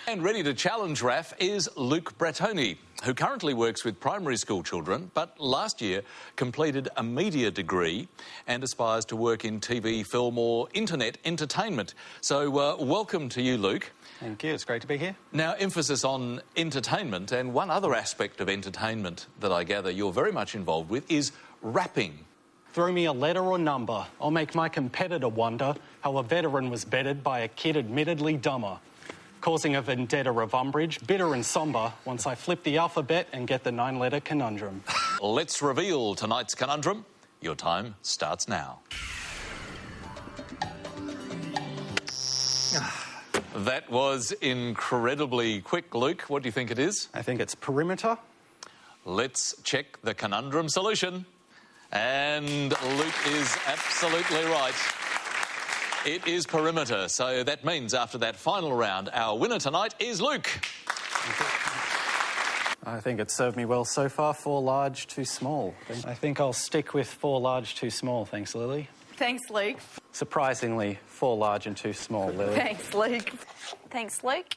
And ready to challenge Raf is Luke Brattoni, who currently works with primary school children, but last year completed a media degree and aspires to work in TV, film or internet entertainment. So welcome to you, Luke. Thank you, it's great to be here. Now, emphasis on entertainment, and one other aspect of entertainment that I gather you're very much involved with is rapping. Throw me a letter or number, I'll make my competitor wonder how a veteran was bettered by a kid admittedly dumber, causing a vendetta of umbrage, bitter and sombre, once I flip the alphabet and get the 9-letter conundrum. Let's reveal tonight's conundrum. Your time starts now. That was incredibly quick, Luke. What do you think it is? I think it's perimeter. Let's check the conundrum solution. And Luke is absolutely right. It is perimeter, so that means after that final round, our winner tonight is Luke. I think it's served me well so far. 4 large, 2 small. I think I'll stick with 4 large, 2 small. Thanks, Lily. Thanks, Luke. Surprisingly, 4 large and 2 small, Lily. Thanks, Luke. Thanks, Luke.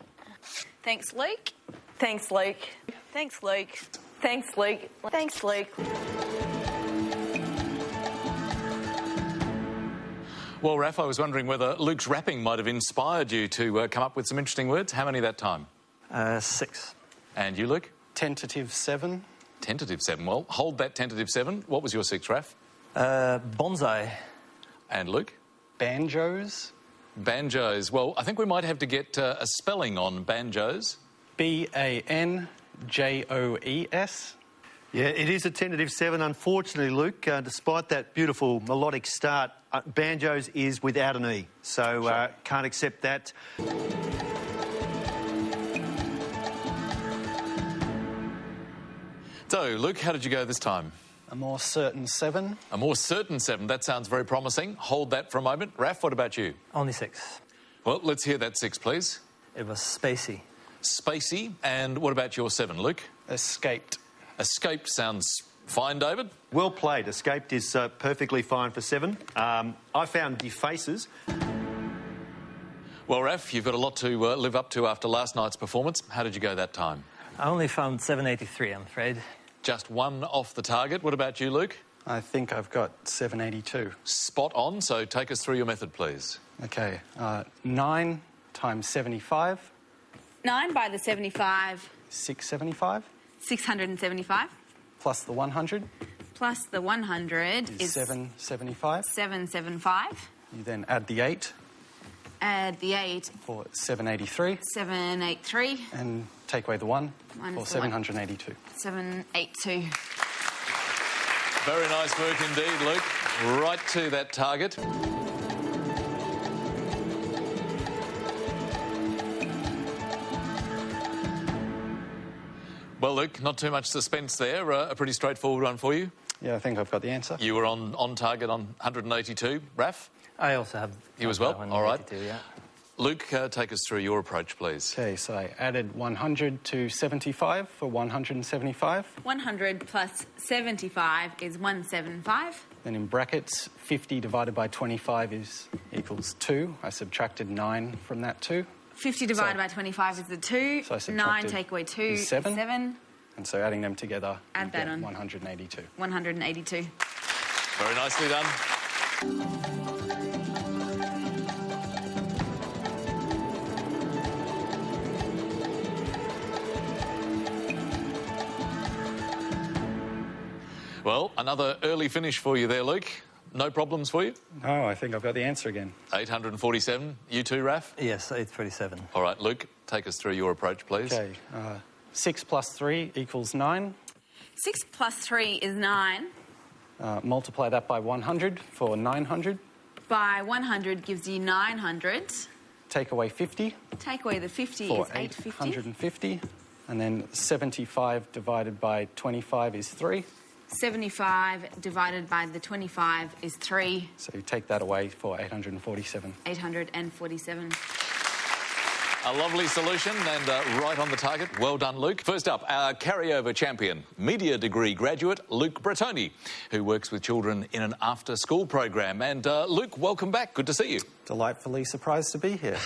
Thanks, Luke. Thanks, Luke. Thanks, Luke. Thanks, Luke. Thanks, Luke. Well, Raf, I was wondering whether Luke's rapping might have inspired you to come up with some interesting words. How many that time? 6. And you, Luke? Tentative 7. Tentative 7. Well, hold that tentative 7. What was your 6, Raf? Bonsai. And Luke? Banjos. Banjos. Well, I think we might have to get a spelling on banjos. Banjoes. Yeah, it is a tentative 7. Unfortunately, Luke, despite that beautiful melodic start, banjos is without an E, so can't accept that. So, Luke, how did you go this time? A more certain 7. A more certain 7. That sounds very promising. Hold that for a moment. Raf, what about you? Only 6. Well, let's hear that 6, please. It was spacey. Spacey. And what about your 7, Luke? Escaped. Escaped sounds fine, David. Well played. Escaped is perfectly fine for 7. I found defaces. Well, Raf, you've got a lot to live up to after last night's performance. How did you go that time? I only found 783, I'm afraid. Just 1 off the target. What about you, Luke? I think I've got 782. Spot on, so take us through your method, please. OK, 9 times 75. 9 by the 75. 675. 675. Plus the 100. Plus the 100 is 775. 775. You then add the 8. Add the 8. For 783. 783. And take away the 1 Minus for the 782. 782. Very nice work indeed, Luke. Right to that target. Well, Luke, not too much suspense there. A pretty straightforward one for you. Yeah, I think I've got the answer. You were on target on 182. Raf? I also have... You as well? All right. Yeah. Luke, take us through your approach, please. OK, so I added 100 to 75 for 175. 100 plus 75 is 175. Then in brackets, 50 divided by 25 equals 2. I subtracted 9 from that 2. 50 divided by 25 is the 2. So I 9 take away 2 is 7. And so adding them together, add that on. 182. 182. Very nicely done. Well, another early finish for you there, Luke. No problems for you? Oh, I think I've got the answer again. 847. You too, Raf? Yes, 837. All right, Luke, take us through your approach, please. OK, 6 plus 3 equals 9. 6 plus 3 is 9. Multiply that by 100 for 900. By 100 gives you 900. Take away 50. Take away the 50 for is 850. 850. And then 75 divided by 25 is 3. 75 divided by the 25 is 3. So you take that away for 847. 847. A lovely solution and right on the target. Well done, Luke. First up, our carryover champion, media degree graduate Luke Bretoni, who works with children in an after-school program. And Luke, welcome back. Good to see you. Delightfully surprised to be here.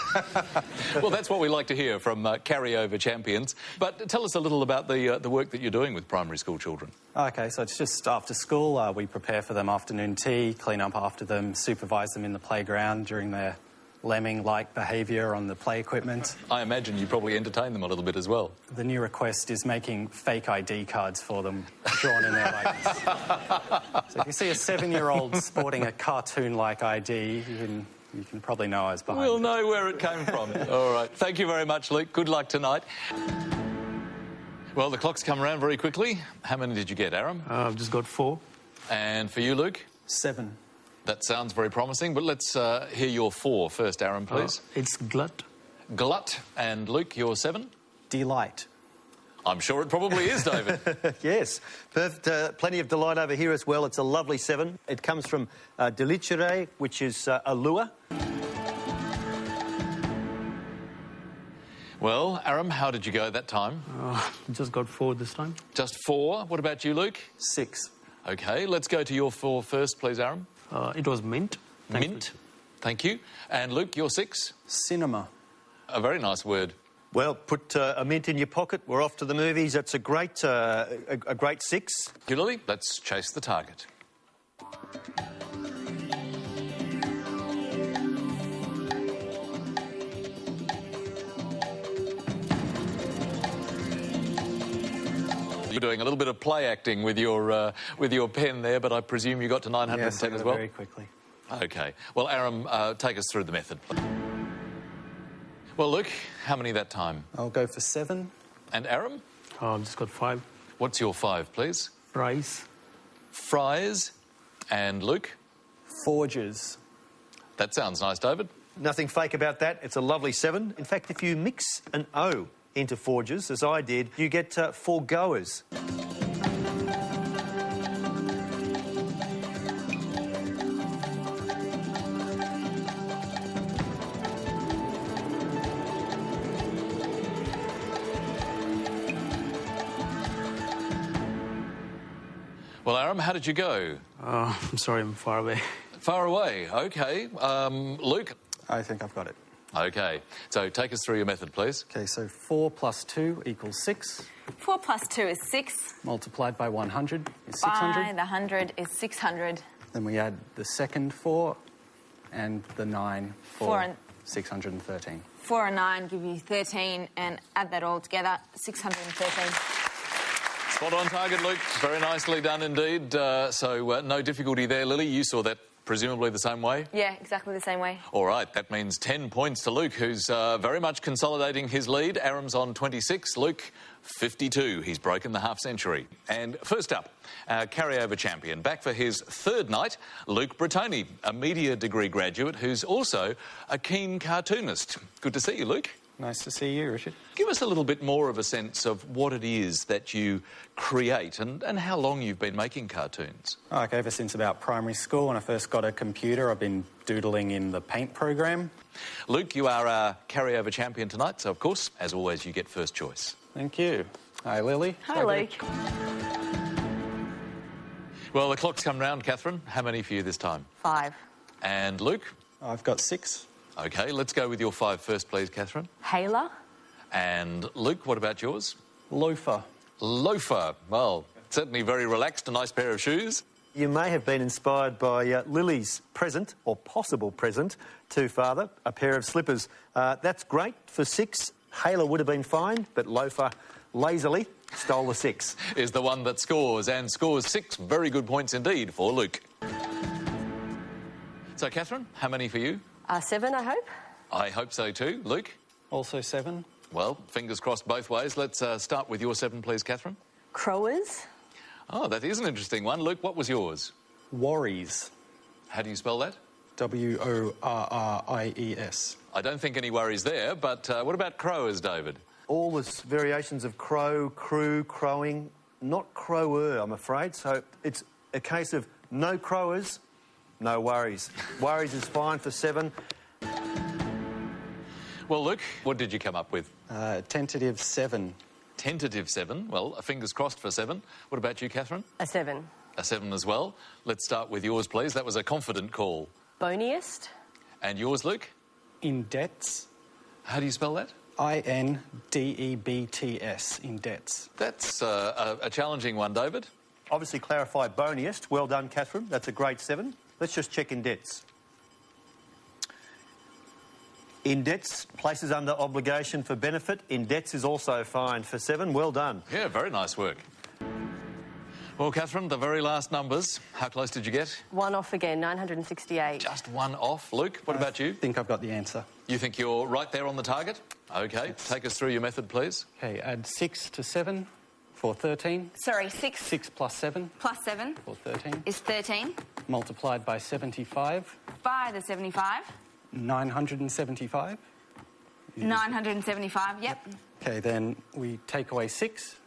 Well, that's what we like to hear from carryover champions. But tell us a little about the work that you're doing with primary school children. Okay, so it's just after school. We prepare for them afternoon tea, clean up after them, supervise them in the playground during their lemming-like behaviour on the play equipment. I imagine you probably entertain them a little bit as well. The new request is making fake ID cards for them, drawn in their likeness. So if you see a 7-year-old sporting a cartoon-like ID, you can probably know I was behind We'll it. know where it came from. All right. Thank you very much, Luke. Good luck tonight. Well, the clock's come around very quickly. How many did you get, Aram? I've just got 4. And for you, Luke? 7. That sounds very promising, but let's hear your 4 first, Aram, please. It's glut. Glut. And Luke, your 7? Delight. I'm sure it probably is, David. Yes, perfect. Plenty of delight over here as well. It's a lovely 7. It comes from delicere, which is a lure. Well, Aram, how did you go that time? Just got 4 this time. Just 4. What about you, Luke? 6. OK, let's go to your 4 first, please, Aram. It was mint. Thanks. Mint. Thank you. And Luke, your 6? Cinema. A very nice word. Well, put a mint in your pocket. We're off to the movies. That's a great 6. You, Lily, let's chase the target. You're doing a little bit of play acting with your pen there, but I presume you got to 910 Yes, as well? very quickly. OK. Well, Aram, take us through the method. Well, Luke, how many that time? I'll go for 7. And Aram? I've just got 5. What's your 5, please? Rice. Fries. And Luke? Forges. That sounds nice, David. Nothing fake about that. It's a lovely 7. In fact, if you mix an O into forges, as I did, you get foregoers. Well, Aram, how did you go? I'm sorry, I'm far away. Far away. OK. Luke? I think I've got it. OK. So take us through your method, please. Okay, so 4 plus 2 equals 6. 4 plus 2 is 6. Multiplied by 100 is By 600. the 100 is 600. Then we add the second 4 and the 9 for 4 and- 613. 4 and 9 give you 13, and add that all together, 613. Spot on target, Luke. Very nicely done indeed. So no difficulty there, Lily. You saw that presumably the same way? Yeah, exactly the same way. All right, that means 10 points to Luke, who's very much consolidating his lead. Aram's on 26, Luke 52. He's broken the half century. And first up, our carryover champion, back for his 3rd night, Luke Bretoni, a media degree graduate who's also a keen cartoonist. Good to see you, Luke. Nice to see you, Richard. Give us a little bit more of a sense of what it is that you create and how long you've been making cartoons. Okay, ever since about primary school, when I first got a computer, I've been doodling in the paint program. Luke, you are our carryover champion tonight, so of course, as always, you get first choice. Thank you. Hi, Lily. Hi, Luke. Well, the clock's come round, Catherine. How many for you this time? 5. And Luke? I've got 6. OK, let's go with your 5 first, please, Catherine. Haler. And Luke, what about yours? Loafer. Loafer. Well, certainly very relaxed, a nice pair of shoes. You may have been inspired by Lily's present, or possible present, to father, a pair of slippers. That's great for 6. Haler would have been fine, but Loafer lazily stole the 6. Is the one that scores, and scores 6 very good points indeed for Luke. So, Catherine, how many for you? 7, I hope. I hope so too. Luke? Also 7. Well, fingers crossed both ways. Let's start with your 7, please, Catherine. Crowers. Oh, that is an interesting one. Luke, what was yours? Worries. How do you spell that? Worries. I don't think any worries there, but what about crowers, David? All the variations of crow, crew, crowing, not crower, I'm afraid. So it's a case of no crowers, no worries. Worries is fine for 7. Well, Luke, what did you come up with? Tentative 7. Tentative 7. Well, fingers crossed for 7. What about you, Catherine? A 7. A 7 as well. Let's start with yours, please. That was a confident call. Boniest. And yours, Luke? In debts. How do you spell that? INDEBTS, in debts. That's a challenging one, David. Obviously clarify boniest. Well done, Catherine. That's a great 7. Let's just check in debts. In debts, places under obligation for benefit. In debts is also fine for 7. Well done. Yeah, very nice work. Well, Catherine, the very last numbers. How close did you get? 1 off again, 968. Just 1 off. Luke, what about you? I think I've got the answer. You think you're right there on the target? OK, take us through your method, please. Okay, add 6 to 7 for 13. Sorry, 6 6 plus 7 plus 7 for 13. is 13. Multiplied by 75. By the 75. 975. 975, yep. Okay, then we take away 6,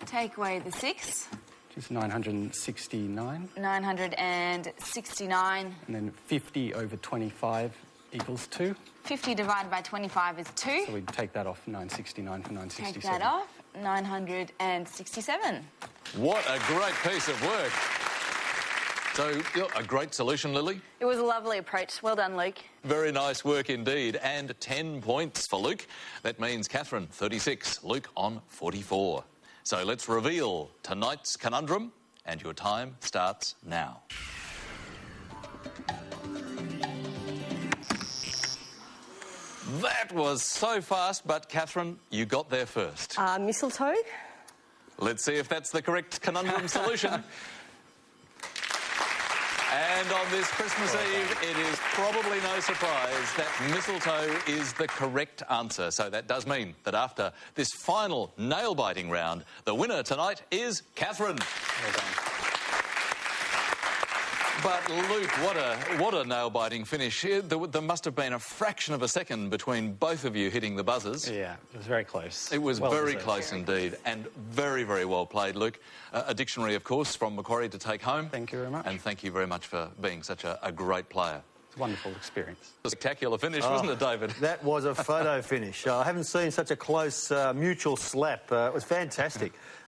Take away the 6. which is 969. 969. And then 50 over 25 equals 2. 50 divided by 25 is 2. So we'd take that off 969 for 967. Take that off. 967. What a great piece of work. So, a great solution, Lily. It was a lovely approach. Well done, Luke. Very nice work indeed. And 10 points for Luke. That means Catherine, 36. Luke on 44. So let's reveal tonight's conundrum, and your time starts now. That was so fast, but Catherine, you got there first. Mistletoe. Let's see if that's the correct conundrum solution. And on this Christmas Eve, it is probably no surprise that mistletoe is the correct answer. So that does mean that after this final nail-biting round, the winner tonight is Catherine. Well done. But Luke, what a nail-biting finish. There must have been a fraction of a second between both of you hitting the buzzers. Yeah, it was very close. It was Well very deserved. close indeed, and very, very well played, Luke. A dictionary, of course, from Macquarie to take home. Thank you very much. And thank you very much for being such a great player. It's a wonderful experience. A spectacular finish, wasn't it, David? That was a photo finish. I haven't seen such a close mutual slap. It was fantastic.